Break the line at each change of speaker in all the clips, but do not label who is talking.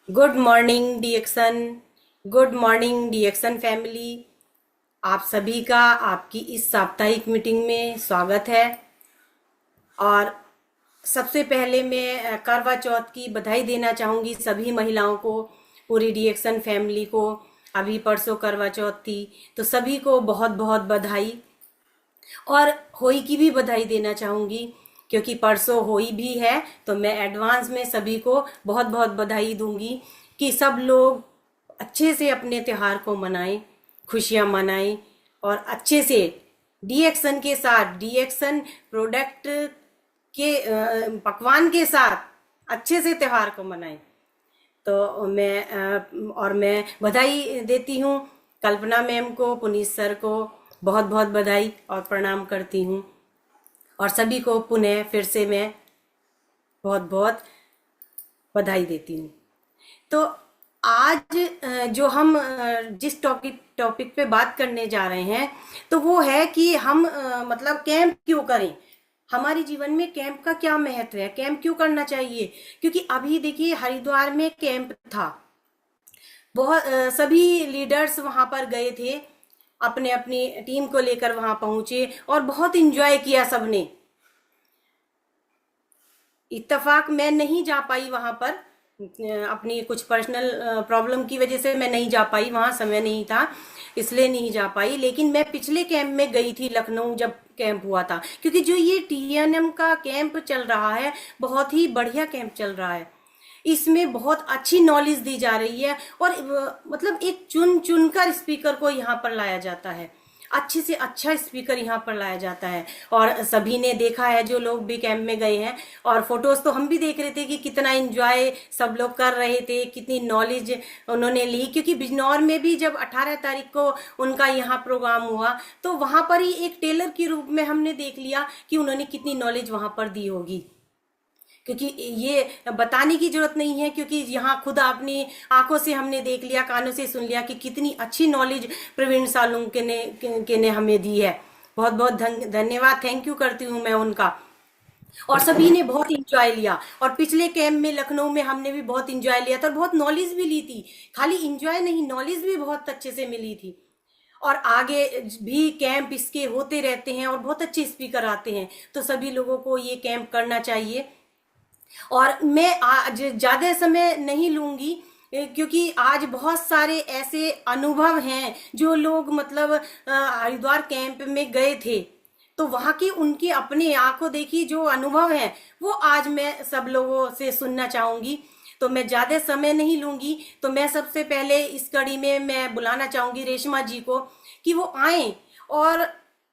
Good morning DXN. Good morning DXN family. आप सभी का आपकी इस साप्ताहिक मीटिंग में स्वागत है। और सबसे पहले मैं करवा चौथ की बधाई देना चाहूँगी सभी महिलाओं को, पूरी डिएक्सन फैमिली को। अभी परसों करवा चौथ थी, तो सभी को बहुत बहुत बधाई। और होली की भी बधाई देना चाहूँगी, क्योंकि परसों होली भी है, तो मैं एडवांस में सभी को बहुत बहुत बधाई दूंगी कि सब लोग अच्छे से अपने त्योहार को मनाएं, खुशियाँ मनाएं, और अच्छे से डीएक्सन के साथ, डीएक्सन प्रोडक्ट के पकवान के साथ अच्छे से त्योहार को मनाएं। तो मैं बधाई देती हूँ कल्पना मैम को, पुनीत सर को बहुत बहुत बधाई और प्रणाम करती हूँ। और सभी को पुनः फिर से मैं बहुत बहुत बधाई देती हूँ। तो आज जो हम जिस टॉपिक टॉपिक पे बात करने जा रहे हैं, तो वो है कि हम मतलब कैंप क्यों करें, हमारे जीवन में कैंप का क्या महत्व है, कैंप क्यों करना चाहिए। क्योंकि अभी देखिए हरिद्वार में कैंप था, बहुत सभी लीडर्स वहां पर गए थे, अपने अपनी टीम को लेकर वहां पहुंचे और बहुत इंजॉय किया सबने। इत्तेफाक मैं नहीं जा पाई वहां पर, अपनी कुछ पर्सनल प्रॉब्लम की वजह से मैं नहीं जा पाई, वहां समय नहीं था इसलिए नहीं जा पाई। लेकिन मैं पिछले कैंप में गई थी, लखनऊ जब कैंप हुआ था। क्योंकि जो ये टीएनएम का कैंप चल रहा है, बहुत ही बढ़िया कैंप चल रहा है। इसमें बहुत अच्छी नॉलेज दी जा रही है, और मतलब एक चुन चुन कर स्पीकर को यहाँ पर लाया जाता है, अच्छे से अच्छा स्पीकर यहाँ पर लाया जाता है। और सभी ने देखा है, जो लोग भी कैंप में गए हैं, और फोटोज तो हम भी देख रहे थे कि कितना एंजॉय सब लोग कर रहे थे, कितनी नॉलेज उन्होंने ली। क्योंकि बिजनौर में भी जब 18 तारीख को उनका यहाँ प्रोग्राम हुआ, तो वहां पर ही एक टेलर के रूप में हमने देख लिया कि उन्होंने कितनी नॉलेज वहां पर दी होगी। क्योंकि ये बताने की जरूरत नहीं है, क्योंकि यहाँ खुद अपनी आंखों से हमने देख लिया, कानों से सुन लिया कि कितनी अच्छी नॉलेज प्रवीण सालुंके के ने हमें दी है। बहुत बहुत धन्यवाद, थैंक यू करती हूँ मैं उनका। और सभी ने बहुत इंजॉय लिया, और पिछले कैंप में लखनऊ में हमने भी बहुत इंजॉय लिया था और बहुत नॉलेज भी ली थी। खाली इंजॉय नहीं, नॉलेज भी बहुत अच्छे से मिली थी। और आगे भी कैंप इसके होते रहते हैं, और बहुत अच्छे स्पीकर आते हैं, तो सभी लोगों को ये कैंप करना चाहिए। और मैं आज ज्यादा समय नहीं लूंगी, क्योंकि आज बहुत सारे ऐसे अनुभव हैं जो लोग मतलब हरिद्वार कैंप में गए थे, तो वहां की उनकी अपनी आंखों देखी जो अनुभव है, वो आज मैं सब लोगों से सुनना चाहूंगी। तो मैं ज्यादा समय नहीं लूंगी, तो मैं सबसे पहले इस कड़ी में मैं बुलाना चाहूंगी रेशमा जी को, कि वो आए और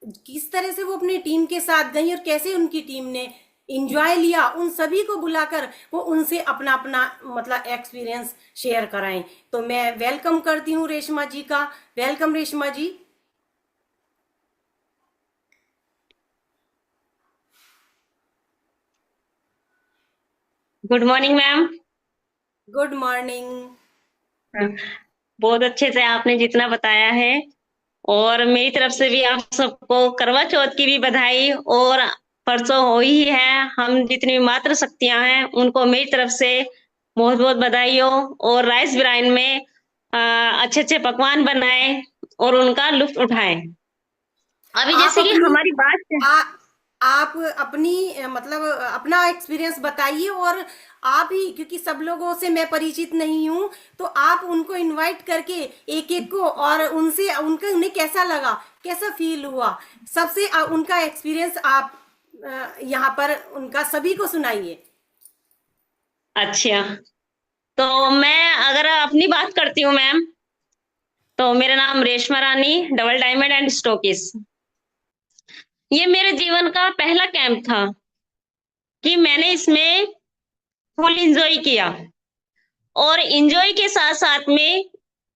किस तरह से वो अपनी टीम के साथ गई और कैसे उनकी टीम ने इंजॉय लिया, उन सभी को बुलाकर वो उनसे अपना अपना मतलब एक्सपीरियंस शेयर कराएं। तो मैं वेलकम करती हूँ रेशमा जी का। Welcome Reshma ji.
Good morning ma'am.
Good morning.
बहुत अच्छे से आपने जितना बताया है, और मेरी तरफ से भी आप सबको करवा चौथ की भी बधाई। और परसों हो ही है, हम जितनी मातृ शक्तियां हैं उनको मेरी तरफ से बहुत बहुत बधाई हो। और राइस ब्राइन में अच्छे अच्छे पकवान बनाएं और उनका लुत्फ उठाएं। अभी
आप
जैसे कि
अपनी
हमारी बात।
आ, आप अपनी मतलब अपना एक्सपीरियंस बताइए। और आप ही, क्योंकि सब लोगों से मैं परिचित नहीं हूँ, तो आप उनको इनवाइट करके एक एक को, और उनसे उनका उन्हें कैसा लगा, कैसा फील हुआ, सबसे उनका एक्सपीरियंस आप यहाँ पर उनका सभी को सुनाइए।
अच्छा, तो मैं अगर अपनी बात करती हूँ मैम, तो मेरा नाम रेशमा रानी, डबल डायमंड एंड स्टोकिस। ये मेरे जीवन का पहला कैंप था कि मैंने इसमें फुल एंजॉय किया। और एंजॉय के साथ साथ में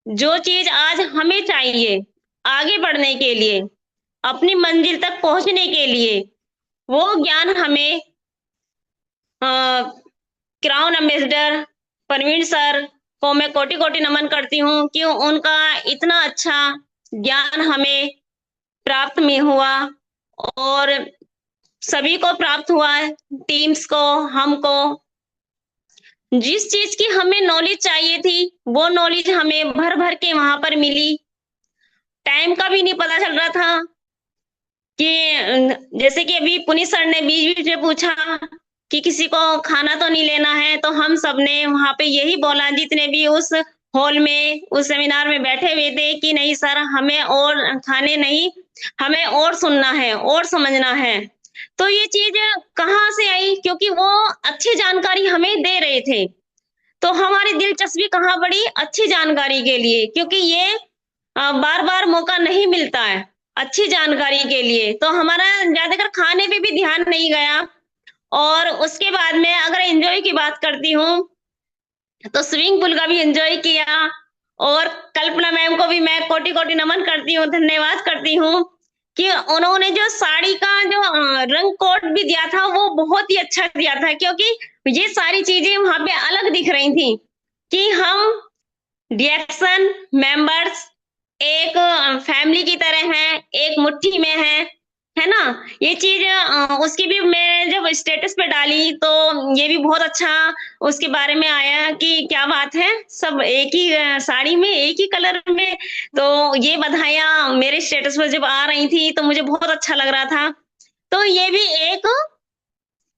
जो चीज आज हमें चाहिए आगे बढ़ने के लिए, अपनी मंजिल तक पहुंचने के लिए, वो ज्ञान हमें क्राउन एम्बेसडर परवीन सर को मैं कोटि कोटि नमन करती हूँ कि उनका इतना अच्छा ज्ञान हमें प्राप्त में हुआ, और सभी को प्राप्त हुआ है, टीम्स को, हमको। जिस चीज की हमें नॉलेज चाहिए थी वो नॉलेज हमें भर भर के वहां पर मिली। टाइम का भी नहीं पता चल रहा था कि जैसे कि अभी पुनीत सर ने बीच बीच में पूछा कि किसी को खाना तो नहीं लेना है, तो हम सबने वहां पे यही बोला जितने भी उस हॉल में उस सेमिनार में बैठे हुए थे कि नहीं सर, हमें और खाने नहीं, हमें और सुनना है और समझना है। तो ये चीज कहाँ से आई, क्योंकि वो अच्छी जानकारी हमें दे रहे थे। तो हमारी दिलचस्पी कहाँ बढ़ी, अच्छी जानकारी के लिए, क्योंकि ये बार बार मौका नहीं मिलता है अच्छी जानकारी के लिए। तो हमारा ज्यादातर खाने पे भी ध्यान नहीं गया। और उसके बाद में अगर एंजॉय की बात करती हूँ तो स्विमिंग पूल का भी एंजॉय किया। और कल्पना मैम को भी मैं कोटि कोटि नमन करती हूँ, धन्यवाद करती हूँ कि उन्होंने जो साड़ी का जो रंग कोड भी दिया था वो बहुत ही अच्छा दिया था, क्योंकि ये सारी चीजें वहां पे अलग दिख रही थी कि हम रिएक्शन मेंबर्स एक फैमिली की तरह हैं, एक मुट्ठी में है ना। ये चीज उसकी भी मैं जब स्टेटस पे डाली तो ये भी बहुत अच्छा उसके बारे में आया कि क्या बात है, सब एक ही साड़ी में एक ही कलर में। तो ये बधाइयां मेरे स्टेटस पर जब आ रही थी तो मुझे बहुत अच्छा लग रहा था। तो ये भी एक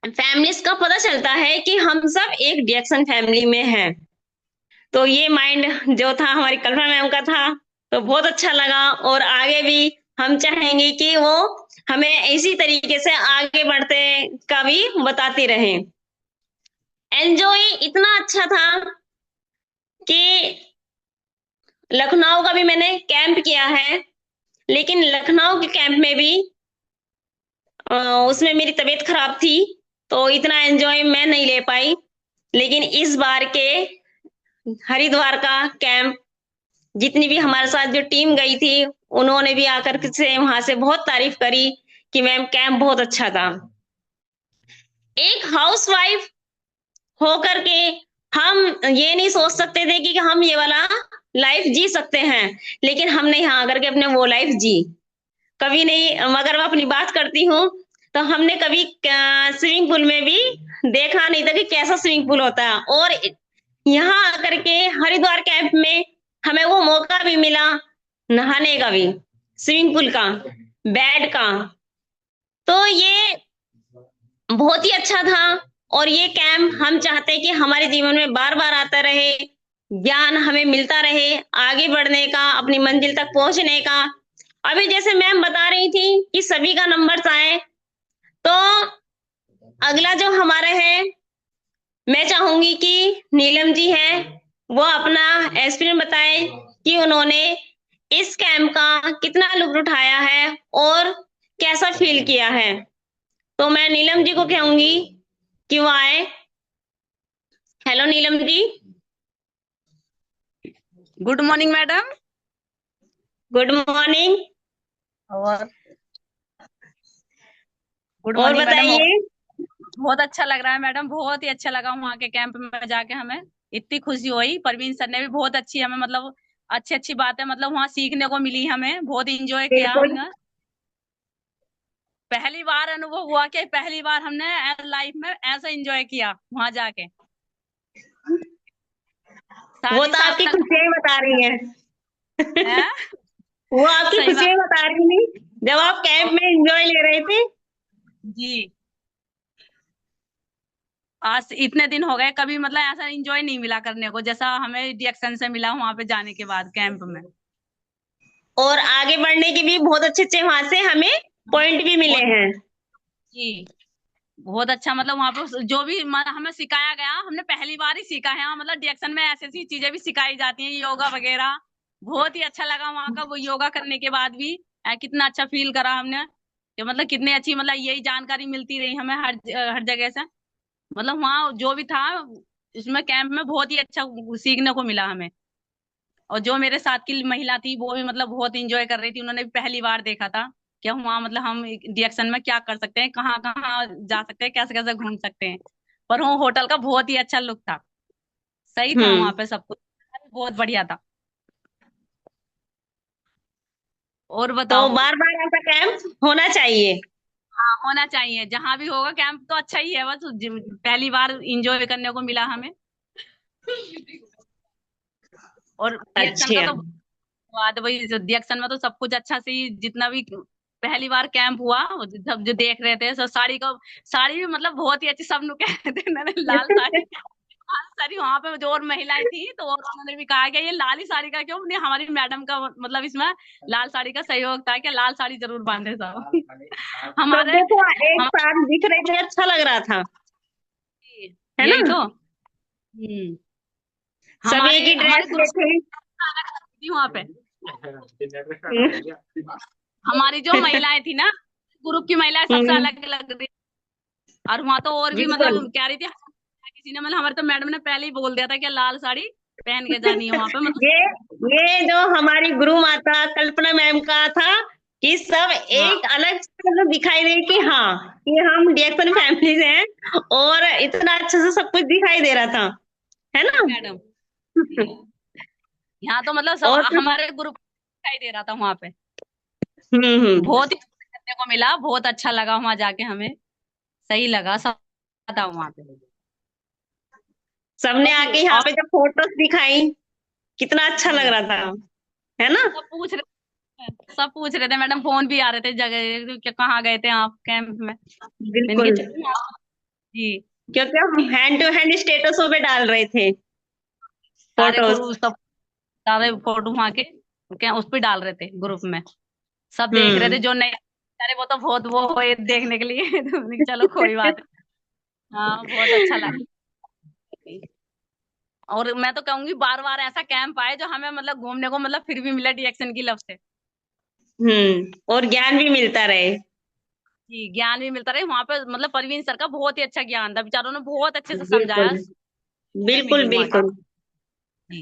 फैमिलीज का पता चलता है कि हम सब एक रिएक्शन फैमिली में हैं। तो ये माइंड जो था हमारी कल्पना मैम का था, तो बहुत अच्छा लगा। और आगे भी हम चाहेंगे कि वो हमें इसी तरीके से आगे बढ़ते का भी बताती रहे। एंजॉय इतना अच्छा था कि लखनऊ का भी मैंने कैंप किया है, लेकिन लखनऊ के कैंप में भी उसमें मेरी तबीयत खराब थी, तो इतना एंजॉय मैं नहीं ले पाई। लेकिन इस बार के हरिद्वार का कैंप, जितनी भी हमारे साथ जो टीम गई थी उन्होंने भी आकर से वहां से बहुत तारीफ करी कि मैम कैंप बहुत अच्छा था। एक हाउसवाइफ होकर के हम ये नहीं सोच सकते थे कि हम ये वाला लाइफ जी सकते हैं, लेकिन हमने यहाँ आकर के अपने वो लाइफ जी कभी नहीं। मगर मैं अपनी बात करती हूँ तो हमने कभी स्विमिंग पूल में भी देखा नहीं था कि कैसा स्विमिंग पूल होता है। और यहाँ आकर के हरिद्वार कैंप में हमें वो मौका भी मिला नहाने का भी, स्विमिंग पूल का, बेड का। तो ये बहुत ही अच्छा था। और ये कैंप हम चाहते हैं कि हमारे जीवन में बार बार आता रहे, ज्ञान हमें मिलता रहे आगे बढ़ने का, अपनी मंजिल तक पहुंचने का। अभी जैसे मैम बता रही थी कि सभी का नंबर आए, तो अगला जो हमारा है, मैं चाहूंगी कि नीलम जी है वो अपना एक्सपीरियंस बताए कि उन्होंने इस कैंप का कितना लुत्फ उठाया है और कैसा फील किया है। तो मैं नीलम जी को कहूंगी कि वो आए। Hello Neelam ji.
Good morning madam.
Good morning.
और गुड
और
मॉर्निंग मैडम।
बताइए।
बहुत अच्छा लग रहा है मैडम, बहुत ही अच्छा लगा वहाँ के कैंप में जाके। हमें इतनी खुशी हुई, परवीन सर ने भी बहुत अच्छी हमें मतलब अच्छी अच्छी बातें मतलब वहाँ सीखने को मिली, हमें बहुत इंजॉय किया
बिल्कुल।
हमने। पहली बार अनुभव हुआ कि पहली बार हमने लाइफ में ऐसा एंजॉय किया वहां जाके।
वो
साथ ही
तो
साथ
आपकी
कल
खुशियां ही बता रही हैं।
है।
वो आपकी
सही बात
खुशियां ही बता रही थी जब आप कैंप में एंजॉय ले रहे थे।
जी। आज इतने दिन हो गए, कभी मतलब ऐसा एंजॉय नहीं मिला करने को जैसा हमें रिएक्शन से मिला वहां पे जाने के बाद कैंप में।
और आगे बढ़ने के भी बहुत अच्छे अच्छे वहां से हमें पॉइंट भी मिले
बहुत
हैं।
जी। बहुत अच्छा मतलब वहां पे जो भी हमें सिखाया गया हमने पहली बार ही सीखा है। मतलब डिएक्शन में ऐसी ऐसी चीजें भी सिखाई जाती हैं, योगा वगैरह। बहुत ही अच्छा लगा वहां का वो योगा करने के बाद भी। कितना अच्छा फील करा हमने कि मतलब कितनी अच्छी मतलब यही जानकारी मिलती रही हमें हर हर जगह से। मतलब वहाँ जो भी था इसमें कैंप में बहुत ही अच्छा सीखने को मिला हमें। और जो मेरे साथ की महिला थी वो भी मतलब बहुत इंजॉय कर रही थी, उन्होंने भी पहली बार देखा था कि वहाँ मतलब हम रिएक्शन में क्या कर सकते हैं, कहाँ कहाँ जा सकते हैं, कैसे कैसे घूम सकते हैं। पर वो होटल का बहुत ही अच्छा लुक था, सही था
हम्म।
वहां पे सब कुछ, बहुत बढ़िया था। और
तो
बताओ।
बार बार ऐसा कैंप होना चाहिए।
हाँ होना चाहिए, जहां भी होगा कैंप तो अच्छा ही है, बस पहली बार इंजॉय करने को मिला हमें। और रिएक्शन का
अच्छा।
तो बात वही, रिएक्शन में तो सब कुछ अच्छा से ही, जितना भी पहली बार कैंप हुआ, सब जो देख रहे थे, सब साड़ी भी मतलब बहुत ही अच्छी, सब लोग कह रहे थे मैंने लाल साड़ी, लाल साड़ी। वहां पे जो और महिलाएं थी तो और उन्होंने भी कहा कि ये लाल ही साड़ी का क्यों नहीं, हमारी मैडम का मतलब इसमें लाल साड़ी का सहयोग था कि लाल साड़ी जरूर बांधे सब।
सब
हमारे
देखो एक
हम
साथ दिख रहे थे, अच्छा लग रहा था, है ना।
यही तो।
सब
हमारे
एक ही
हमारे
ड्रेस में
ग्रुप
थे।
थी वहां पे, हमारी जो महिलाएं थी ना, ग्रुप की महिलाएं सबसे
हम्म,
अलग लग रही। और वहां तो और भी
बिल्कुल।
मतलब कह रही थी, किसी ने मतलब हमारे तो मैडम ने पहले ही बोल दिया था कि लाल साड़ी पहन के जानी है वहां पे मतलब।
ये ये जो हमारी गुरु माता कल्पना मैम का था कि सब
हाँ
एक अलग से मतलब दिखाई दे कि हाँ, कि हम डीएक्सन फैमिली से हैं, और इतना अच्छे से सब कुछ दिखाई दे रहा था, है ना।
मैडम, यहाँ तो मतलब सब
और फिर
हमारे ग्रुप दिखाई दे रहा था वहां पे।
हम्म।
बहुत ही करने को मिला, बहुत अच्छा लगा वहां जाके, हमें सही लगा सब था वहां पे।
सबने आके यहाँ
और
पे जब फोटोज दिखाई, कितना अच्छा लग
हम्म,
रहा था, है ना।
सब पूछ रहे थे मैडम, फोन भी आ रहे थे जगह कि कहाँ गए थे आप कैंप में। मैंने
बिल्कुल,
कहा चलो जी,
क्योंकि हम हैंड टू हैंड स्टेटसों पे डाल रहे थे
सारे
फोटोज।
गुरु सब सारे फोटो वहां के क्या उस पे डाल रहे थे ग्रुप में, सब देख रहे थे
हम्म।
जो नहीं। अरे वो तो बहुत वो हुए देखने के लिए तो मैंने कहा चलो कोई बात नहीं। हाँ बहुत अच्छा लगा। और मैं तो कहूंगी बार बार ऐसा कैंप आए जो हमें मतलब घूमने को मतलब फिर भी मिला डिएक्शन की लव से।
और ज्ञान भी मिलता रहे।
जी ज्ञान भी मिलता रहे वहां पे, मतलब परवीन सर का बहुत ही अच्छा ज्ञान था, बेचारों ने बहुत अच्छे से समझाया।
बिल्कुल
मैं
बिल्कुल
मिली वहां के।
बिल्कुल।
जी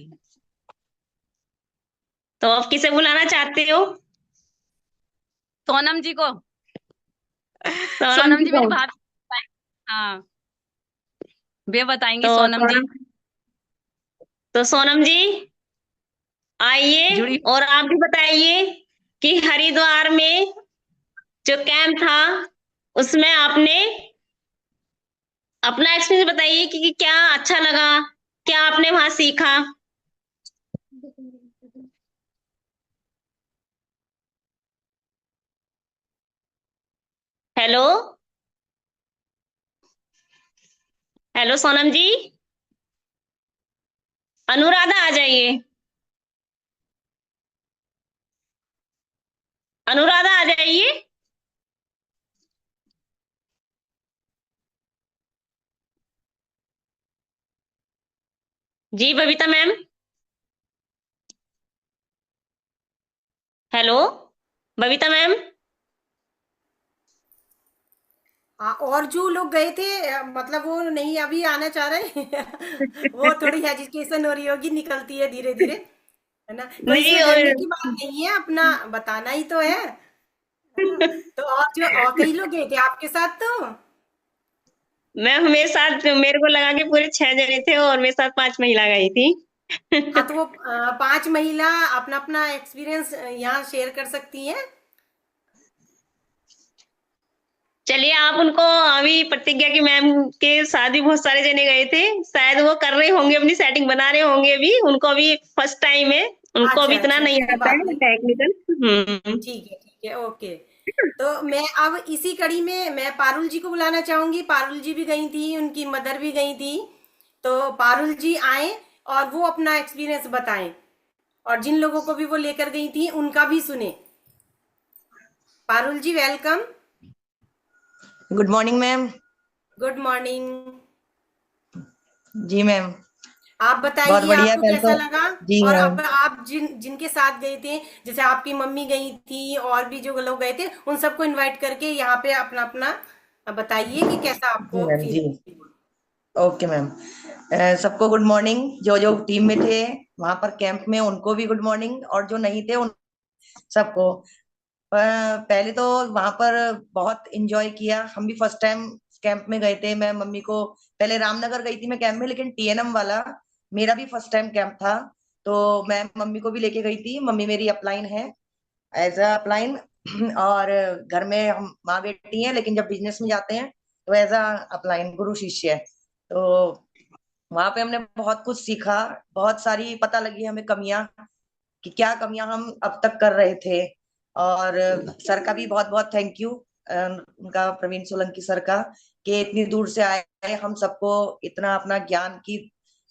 तो आप किसे बुलाना चाहते हो?
सोनम जी को।
सोनम
सोनम
जी
जी
को।
मेरी भाभी। हाँ वे बताएंगी
तो
सोनम जी।
सोनम तो सोनम जी आइए,
जुड़ी।
और आप भी बताइए कि हरिद्वार में जो कैंप था उसमें आपने अपना एक्सपीरियंस बताइए कि क्या अच्छा लगा, क्या आपने वहां सीखा। हेलो, हेलो सोनम जी, अनुराधा आ जाइए, अनुराधा आ जाइए। जी Babita ma'am, hello Babita ma'am.
हाँ, और जो लोग गए थे मतलब वो नहीं अभी आना चाह रहे वो थोड़ी हेजिटेशन हो रही होगी, निकलती है धीरे धीरे, है ना। तो
नहीं,
इसमें डरने
और
की बात नहीं है, अपना बताना ही तो है ना। तो और जो और कई लोग गए थे आपके साथ तो।
मैम मेरे साथ, मेरे को लगा कि पूरे 6 जने थे और मेरे साथ 5 महिला गई थी।
हाँ तो वो 5 महिला अपना अपना एक्सपीरियंस यहाँ शेयर कर सकती हैं।
चलिए आप उनको, अभी प्रतिज्ञा की मैम के साथ भी बहुत सारे जने गए थे, शायद वो कर रहे होंगे, अपनी सेटिंग बना रहे होंगे, अभी उनको अभी फर्स्ट टाइम है, उनको अभी
अच्छा
इतना
अच्छा,
नहीं
कोई
आता
बात
है
नहीं।
टेक्निकल।
ठीक है ओके। तो मैं अब इसी कड़ी में मैं पारुल जी को बुलाना चाहूंगी। पारुल जी भी गई थी, उनकी मदर भी गई थी। तो पारुल जी आए और वो अपना एक्सपीरियंस बताएं, और जिन लोगों को भी वो लेकर गई थी उनका भी सुने। Parul ji welcome.
Good morning ma'am.
Good morning.
जी मैम।
आप
बहुत
बताइए
बढ़िया
आपको
कल
कैसा
तो।
लगा।
जी
और
मैम।
अब आप जिनके साथ गए थे, जैसे आपकी मम्मी गई थी और भी जो लोग गए थे, उन सबको इनवाइट करके यहाँ पे अपना अपना बताइए कि कैसा
जी
आपको
मैम।
फील।
जी ओके मैम। सबको गुड मॉर्निंग, जो जो टीम में थे वहां पर कैंप में उनको भी गुड मॉर्निंग, और जो नहीं थे उन सबको। पहले तो वहां पर बहुत एंजॉय किया, हम भी फर्स्ट टाइम कैंप में गए थे। मैं मम्मी को, पहले रामनगर गई थी मैं कैंप में, लेकिन टीएनएम वाला मेरा भी फर्स्ट टाइम कैंप था, तो मैं मम्मी को भी लेके गई थी। मम्मी मेरी अपलाइन है, एज अ अपलाइन। और घर में हम माँ बेटी हैं, लेकिन जब बिजनेस में जाते हैं तो एज अ अपलाइन गुरु शिष्य है। तो वहां पे हमने बहुत कुछ सीखा, बहुत सारी पता लगी हमें कमियां, कि क्या कमियां हम अब तक कर रहे थे। और सर का भी बहुत बहुत थैंक यू, उनका, प्रवीण सोलंकी सर का, कि इतनी दूर से आए, हम सबको इतना अपना ज्ञान की,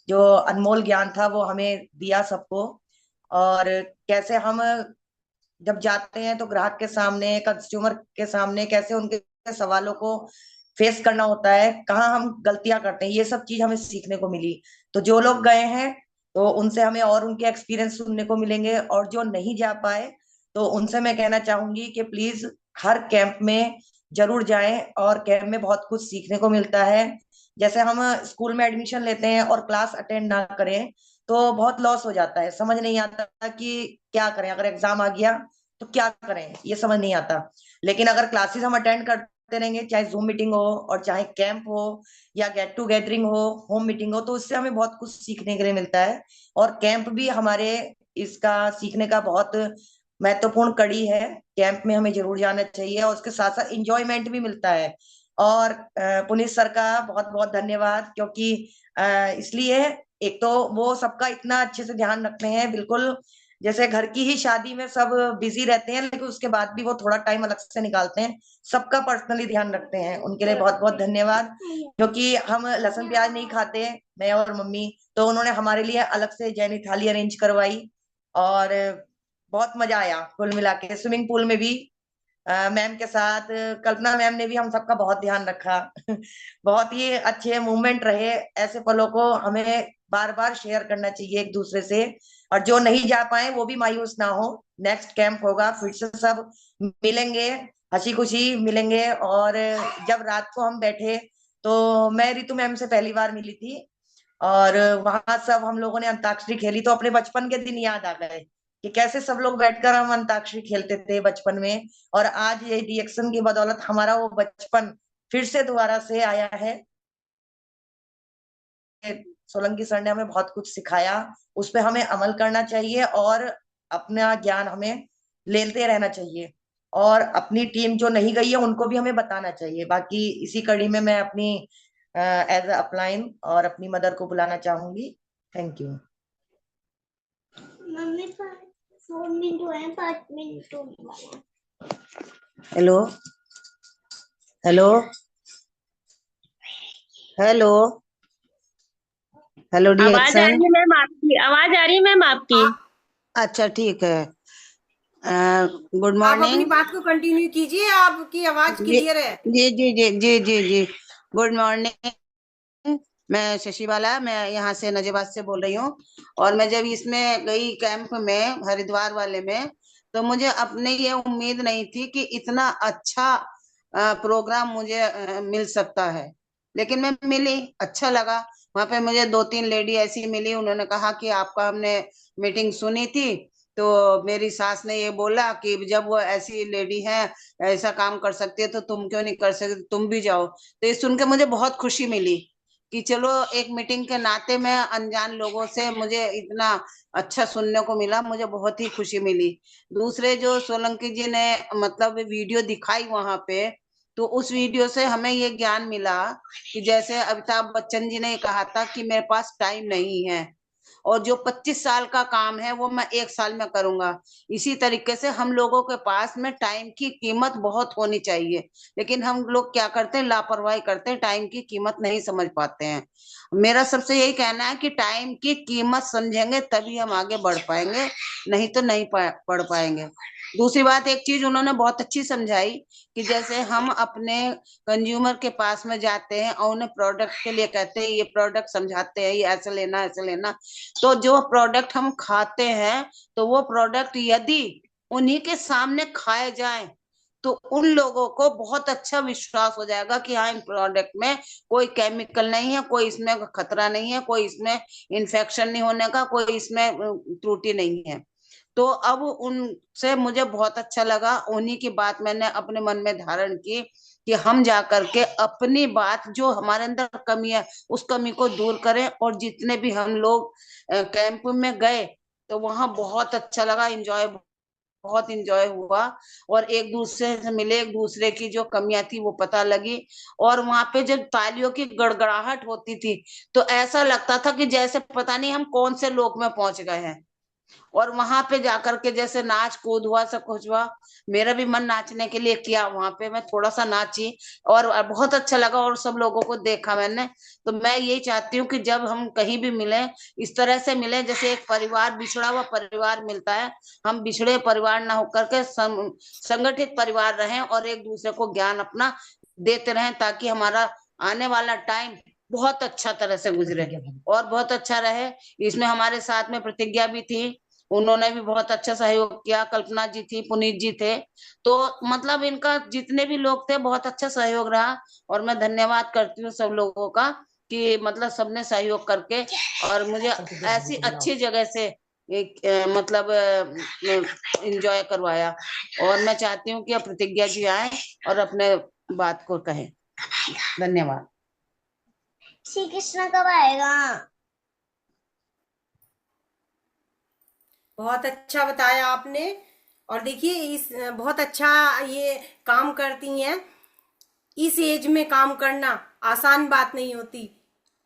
जो अनमोल ज्ञान था वो हमें दिया सबको। और कैसे हम जब जाते हैं तो ग्राहक के सामने, कंज्यूमर के सामने, कैसे उनके सवालों को फेस करना होता है, कहाँ हम गलतियां करते हैं, ये सब चीज हमें सीखने को मिली। तो जो लोग गए हैं तो उनसे हमें और उनके एक्सपीरियंस सुनने को मिलेंगे, और जो नहीं जा पाए तो उनसे मैं कहना चाहूंगी कि प्लीज हर कैंप में जरूर जाएं, और कैंप में बहुत कुछ सीखने को मिलता है। जैसे हम स्कूल में एडमिशन लेते हैं और क्लास अटेंड ना करें तो बहुत लॉस हो जाता है, समझ नहीं आता कि क्या करें, अगर एग्जाम आ गया तो क्या करें, ये समझ नहीं आता। लेकिन अगर क्लासेस हम अटेंड करते रहेंगे, चाहे जूम मीटिंग हो और चाहे कैंप हो या गेट टू गैदरिंग हो, होम मीटिंग हो, तो उससे हमें बहुत कुछ सीखने के लिए मिलता है। और कैंप भी हमारे इसका सीखने का बहुत महत्वपूर्ण कड़ी है। कैंप में हमें जरूर जाना चाहिए, और उसके साथ साथ इंजॉयमेंट भी मिलता है। और पुनीत सर का बहुत बहुत धन्यवाद, क्योंकि इसलिए, एक तो वो सबका इतना अच्छे से ध्यान रखते हैं, बिल्कुल जैसे घर की ही शादी में सब बिजी रहते हैं, लेकिन उसके बाद भी वो थोड़ा टाइम अलग से निकालते हैं, सबका पर्सनली ध्यान रखते हैं। उनके लिए बहुत बहुत धन्यवाद। क्योंकि हम लहसुन प्याज नहीं खाते, मैं और मम्मी, तो उन्होंने हमारे लिए अलग से जैनी थाली अरेंज करवाई। और बहुत मजा आया कुल मिला के। स्विमिंग पूल में भी मैम के साथ, कल्पना मैम ने भी हम सबका बहुत ध्यान रखा। बहुत ही अच्छे मूवमेंट रहे। ऐसे पलों को हमें बार बार शेयर करना चाहिए एक दूसरे से। और जो नहीं जा पाए वो भी मायूस ना हो, नेक्स्ट कैंप होगा, फिर से सब मिलेंगे, हंसी खुशी मिलेंगे। और जब रात को हम बैठे तो मैं रितु मैम से पहली बार मिली थी, और वहां सब हम लोगों ने अंताक्षरी खेली, तो अपने बचपन के दिन याद आ गए कि कैसे सब लोग बैठकर हम अंताक्षरी खेलते थे बचपन में। और आज ये रिएक्शन की बदौलत हमारा वो बचपन फिर से दोबारा से आया है। सोलंकी सर ने हमें बहुत कुछ सिखाया, उस पे हमें अमल करना चाहिए, और अपना ज्ञान हमें लेते रहना चाहिए। और अपनी टीम जो नहीं गई है उनको भी हमें बताना चाहिए। बाकी इसी कड़ी में मैं अपनी एज अपलाइन और अपनी मदर को बुलाना चाहूंगी। Thank you. मम्मी 4 मिनट हुए हैं, 5 मिनट होने वाला है। हेलो, हेलो, हेलो, हेलो
आवाज आ
डिएक्शन।
रही है मैम आपकी, आवाज आ रही है मैम आपकी।
आप
अच्छा ठीक है। गुड
आप अपनी
मॉर्निंग।
बात को कंटिन्यू कीजिए, आपकी आवाज
जी
क्लियर है।
जी जी जी जी जी जी। Good morning. मैं शशिबाला, मैं यहाँ से नजेबाद से बोल रही हूँ। और मैं जब इसमें गई कैंप में, हरिद्वार वाले में, तो मुझे अपने ये उम्मीद नहीं थी कि इतना अच्छा प्रोग्राम मुझे मिल सकता है। लेकिन मैं मिली, अच्छा लगा। वहां पे मुझे 2-3 लेडी ऐसी मिली, उन्होंने कहा कि आपका हमने मीटिंग सुनी थी, तो मेरी सास ने ये बोला कि जब वो ऐसी लेडी है, ऐसा काम कर सकती है, तो तुम क्यों नहीं कर सकते, तुम भी जाओ। तो ये सुन के मुझे बहुत खुशी मिली कि चलो एक मीटिंग के नाते में अनजान लोगों से मुझे इतना अच्छा सुनने को मिला, मुझे बहुत ही खुशी मिली। दूसरे जो सोलंकी जी ने मतलब वीडियो दिखाई वहां पे, तो उस वीडियो से हमें ये ज्ञान मिला कि जैसे अमिताभ बच्चन जी ने कहा था कि मेरे पास टाइम नहीं है, और जो 25 साल का काम है वो मैं 1 साल में करूंगा। इसी तरीके से हम लोगों के पास में टाइम की कीमत बहुत होनी चाहिए, लेकिन हम लोग क्या करते हैं, लापरवाही करते हैं, टाइम की कीमत नहीं समझ पाते हैं। मेरा सबसे यही कहना है कि टाइम की कीमत समझेंगे तभी हम आगे बढ़ पाएंगे, नहीं तो नहीं बढ़ पाएंगे। दूसरी बात, एक चीज उन्होंने बहुत अच्छी समझाई कि जैसे हम अपने कंज्यूमर के पास में जाते हैं और उन्हें प्रोडक्ट के लिए कहते हैं, ये प्रोडक्ट समझाते हैं, ये ऐसे लेना ऐसे लेना, तो जो प्रोडक्ट हम खाते हैं, तो वो प्रोडक्ट यदि उन्हीं के सामने खाए जाए तो उन लोगों को बहुत अच्छा विश्वास हो जाएगा कि हाँ, इन प्रोडक्ट में कोई केमिकल नहीं है, कोई इसमें खतरा नहीं है, कोई इसमें इन्फेक्शन नहीं होने का, कोई इसमें त्रुटि नहीं है। तो अब उनसे मुझे बहुत अच्छा लगा, उन्हीं की बात मैंने अपने मन में धारण की कि हम जा करके अपनी बात, जो हमारे अंदर कमी है, उस कमी को दूर करें। और जितने भी हम लोग कैंप में गए तो वहां बहुत अच्छा लगा, एंजॉय
बहुत इंजॉय हुआ। और एक दूसरे से मिले, एक दूसरे की जो कमियां थी वो पता लगी। और वहां पे जब तालियों की गड़गड़ाहट होती थी तो ऐसा लगता था कि जैसे पता नहीं हम कौन से लोक में पहुंच गए हैं। और वहां पे जाकर के जैसे नाच कूद हुआ, सब कुछ हुआ, मेरा भी मन नाचने के लिए किया, वहां पे मैं थोड़ा सा नाची और बहुत अच्छा लगा और सब लोगों को देखा मैंने। तो मैं यही चाहती हूँ कि जब हम कहीं भी मिले, इस तरह से मिले जैसे एक परिवार, बिछड़ा हुआ परिवार मिलता है, हम बिछड़े परिवार ना होकर के संगठित परिवार रहें और एक दूसरे को ज्ञान अपना देते रहें, ताकि हमारा आने वाला टाइम बहुत अच्छा तरह से गुजरे और बहुत अच्छा रहे। इसमें हमारे साथ में प्रतिज्ञा भी थी, उन्होंने भी बहुत अच्छा सहयोग किया, कल्पना जी थी, पुनीत जी थे। तो मतलब इनका जितने भी लोग थे बहुत अच्छा सहयोग रहा। और मैं धन्यवाद करती हूँ सब लोगों का कि मतलब सबने सहयोग करके और मुझे ऐसी अच्छी जगह से एक मतलब एंजॉय करवाया। और मैं चाहती हूँ कि अब प्रतिज्ञा जी आए और अपने बात को कहें। धन्यवाद।
श्री कृष्ण कब आएगा?
बहुत अच्छा बताया आपने। और देखिए इस बहुत अच्छा ये काम करती हैं। इस एज में काम करना आसान बात नहीं होती।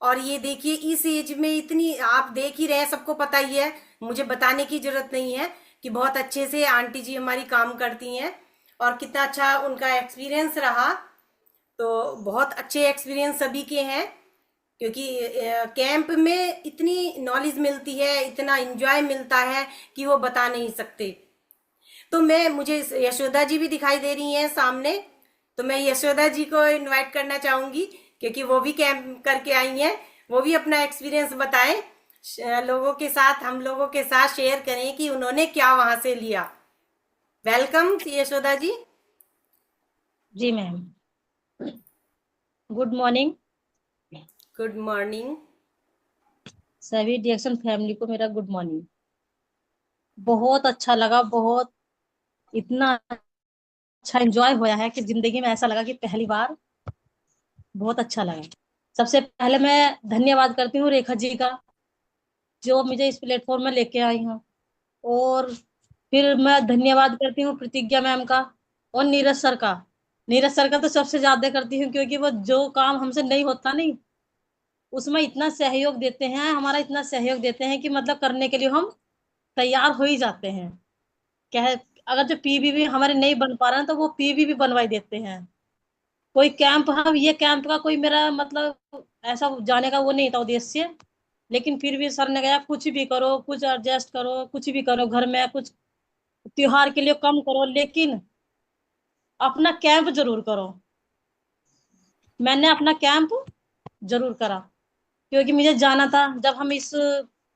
और ये देखिए इस एज में इतनी, आप देख ही रहे हैं, सबको पता ही है, मुझे बताने की जरूरत नहीं है कि बहुत अच्छे से आंटी जी हमारी काम करती हैं और कितना अच्छा उनका एक्सपीरियंस रहा। तो बहुत अच्छे एक्सपीरियंस सभी के हैं, क्योंकि कैंप में इतनी नॉलेज मिलती है, इतना एंजॉय मिलता है कि वो बता नहीं सकते। तो मुझे यशोदा जी भी दिखाई दे रही हैं सामने, तो मैं यशोदा जी को इनवाइट करना चाहूंगी, क्योंकि वो भी कैंप करके आई हैं, वो भी अपना एक्सपीरियंस बताएं, लोगों के साथ, हम लोगों के साथ शेयर करें कि उन्होंने क्या वहां से लिया। वेलकम यशोदा जी।
जी ma'am, good morning
good morning.
सभी डिएक्शन फैमिली को मेरा गुड मॉर्निंग। बहुत अच्छा लगा, बहुत इतना अच्छा एंजॉय होया है कि जिंदगी में ऐसा लगा कि पहली बार बहुत अच्छा लगा। सबसे पहले मैं धन्यवाद करती हूँ रेखा जी का, जो मुझे इस प्लेटफॉर्म में लेके आई हूँ। और फिर मैं धन्यवाद करती हूँ प्रतिज्ञा मैम का और नीरज सर का। नीरज सर का तो सबसे ज्यादा करती हूँ, क्योंकि वो जो काम हमसे नहीं होता नहीं, उसमें इतना सहयोग देते हैं, हमारा इतना सहयोग देते हैं कि मतलब करने के लिए हम तैयार हो ही जाते हैं। क्या है, अगर जो पीबीबी हमारे नहीं बन पा रहे हैं तो वो पीबीबी बनवाई देते हैं। कोई कैंप, हम ये कैंप का कोई मेरा मतलब ऐसा जाने का वो नहीं था उद्देश्य, लेकिन फिर भी सर ने कहा कुछ भी करो, कुछ एडजस्ट करो, कुछ भी करो, घर में कुछ त्योहार के लिए कम करो, लेकिन अपना कैंप जरूर करो। मैंने अपना कैंप जरूर करा, क्योंकि मुझे जाना था। जब हम इस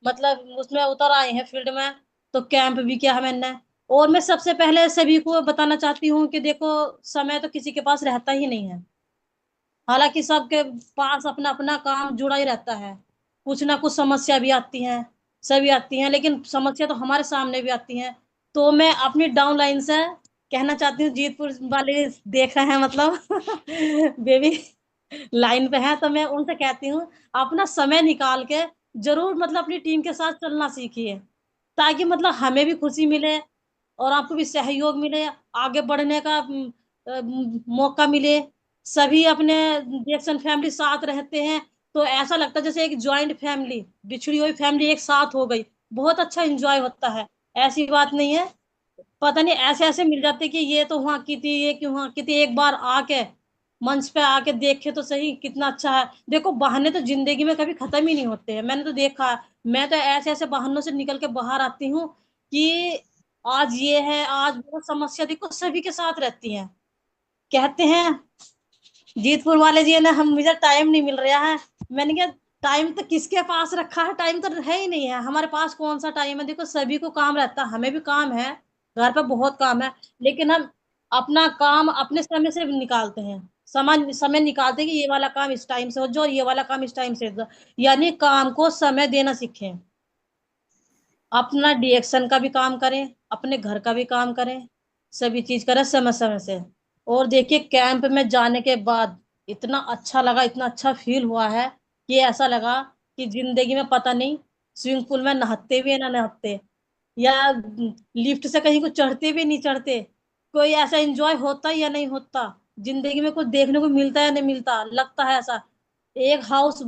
मतलब उसमें उतर आए हैं फील्ड में, तो कैंप भी किया है मैंने। और मैं सबसे पहले सभी को बताना चाहती हूँ कि देखो, समय तो किसी के पास रहता ही नहीं है। हालांकि सबके पास अपना अपना काम जुड़ा ही रहता है, कुछ ना कुछ समस्या भी आती है, सभी आती हैं, लेकिन समस्या तो हमारे सामने भी आती हैं। तो मैं अपनी डाउन लाइन से कहना चाहती हूँ, जीतपुर वाले देख रहे हैं मतलब बेबी लाइन पे है, तो मैं उनसे कहती हूँ अपना समय निकाल के जरूर मतलब अपनी टीम के साथ चलना सीखिए, ताकि मतलब हमें भी खुशी मिले और आपको भी सहयोग मिले, आगे बढ़ने का मौका मिले। सभी अपने रिएक्शन फैमिली साथ रहते हैं तो ऐसा लगता है जैसे एक जॉइंट फैमिली, बिछड़ी हुई फैमिली एक साथ हो गई। बहुत अच्छा एंजॉय होता है, ऐसी बात नहीं है। पता नहीं ऐसे ऐसे मिल जाते कि ये तो वहां की थी, ये क्यों वहां की थी, एक बार आके मंच पे आके देखे तो सही कितना अच्छा है। देखो, बहाने तो जिंदगी में कभी खत्म ही नहीं होते हैं, मैंने तो देखा है। मैं तो ऐसे ऐसे बहानों से निकल के बाहर आती हूँ कि आज ये है, आज बहुत समस्या, देखो सभी के साथ रहती हैं। कहते हैं जीतपुर वाले जी ने, हम मुझे टाइम नहीं मिल रहा है। मैंने कहा टाइम तो किसके पास रखा है, टाइम तो है ही नहीं है हमारे पास, कौन सा टाइम है। देखो सभी को काम रहता है, हमें भी काम है, घर पे बहुत काम है, लेकिन हम अपना काम अपने समय से निकालते हैं। समय समय निकालते हैं कि ये वाला काम इस टाइम से हो जाओ, ये वाला काम इस टाइम से हो जाओ। यानी काम को समय देना सीखें, अपना डिएक्शन का भी काम करें, अपने घर का भी काम करें, सभी चीज करें समय समय से। और देखिए कैंप में जाने के बाद इतना अच्छा लगा, इतना अच्छा फील हुआ है कि ऐसा लगा कि जिंदगी में पता नहीं स्विमिंग पूल में नहाते भी है ना नहाते, या लिफ्ट से कहीं को चढ़ते भी नहीं चढ़ते, कोई ऐसा एंजॉय होता या नहीं होता, जिंदगी में कुछ देखने को मिलता या नहीं मिलता, लगता है ऐसा। एक हाउस